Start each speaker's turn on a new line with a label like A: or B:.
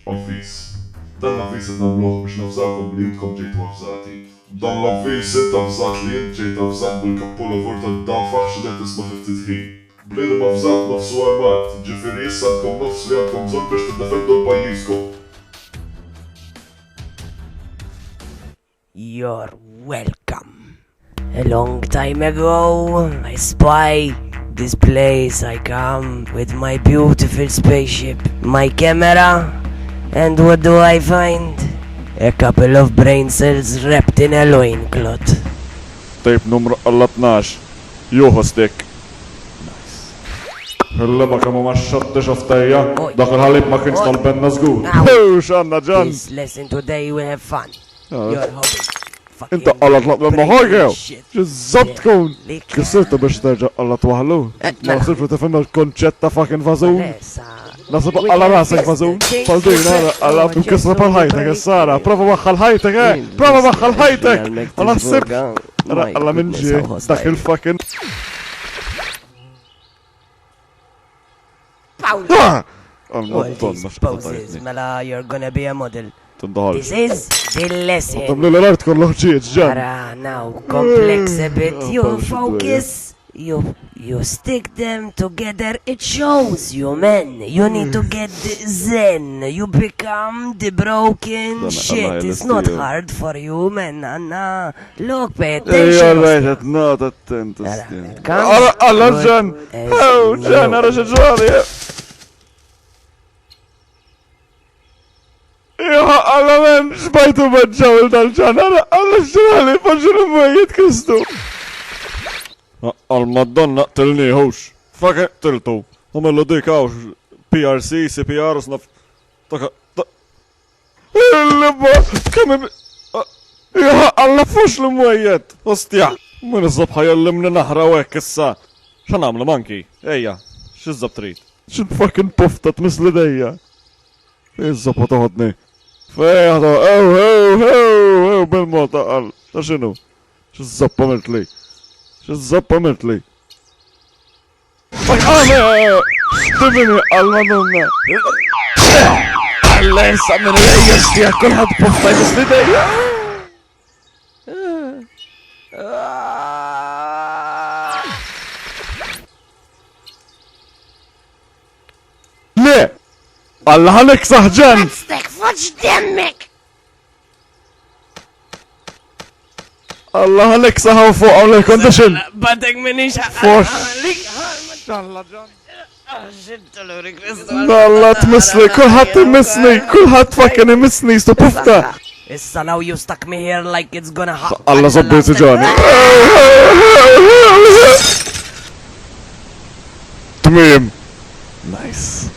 A: Avviż. Dan l-avviż qed nagħmluh biex nafżakom li jintkom ġejtu avżati. Dan l-avviż int avżat li int ġejt avżat bil-kappulavur tad-dafax li qed tisma' ftit ħin. Bniedem avżat nofsu armat, ġifieri issa għandkom nofs li għandkom bżonn biex tiddefendu l-pajjiżkom.
B: You're welcome. A long time ago, I spy this place. I come with my beautiful spaceship, my camera, and what do I find? A couple of brain cells wrapped in a loincloth.
C: Tape numru alla 12. Juhu stick. Illema kemmu ma xxotti xoftajja, dak il-ħalib ma kienx tal-benna żgur. Xanna ġan!
B: This lesson today will have fun. Your hobby.
C: Inta għallat laqla maħħajgew! Ġizzat tkun! Kissirtu biex terġa għallat waħlu? Naħsib li tifenna l-konċett ta' fucking fazun? Nasib għalla rasek fazun? Faldin għalla b'kisra pal-ħajtek, s-sara! Prova maħħal ħajtek, Prova maħħal ħajtek! Għalla s-sib! Għalla minġi, dak il-fucking...
B: Poses, mela you're gonna be a model. This is the lesson.
C: Tamlu l-art kon loħġiet, ġan.
B: Ara, now, complex a bit. You focus. You stick them together. It shows you, man. You need to get the zen. You become the broken shit. It's not hard for you, man. Anna, look, pay attention.
C: Right, not attent.
B: Come.
C: Alla, ġan. Oh, ġan, ara xaġwari. Alla men, xbajtu maġġaw dal-ġan, alla xġrali, faġġru m-majiet kistu. Għal-Madonna, tilni hux. Fake, tiltu. Għamellu dik għawx, PRC, CPR, snaf. Taka, il-libba, kemmi... Alla fux l-mwajiet, ostja. Min iż-zabħa jallimni naħra wek issa. Xan għamlu manki, ejja, xizzab trit. Xin fucking pufta tmisli dejja. Iż-zabħa toħodni. Fejħda, bil-mod taqal. Ta' xinu? Xizzabba mirtli. Xizzabba mirtli. Stimini għal-madonna. Għalla jessa minn l-ejja stija kullħad pufta jmisli dejja. Le! Alla ħalek saħġan!
B: Stek, fuċ demmek!
C: Alla ħalek saħaw fuq għaw l-condition!
B: Batek minix
C: Fux! Alla tmisli, kullħat tmisli, kullħat fucking imisni, stupufta!
B: Issa now you stuck me here like it's gonna happen.
C: Alla zobbi t-ġani! Tmim! Nice.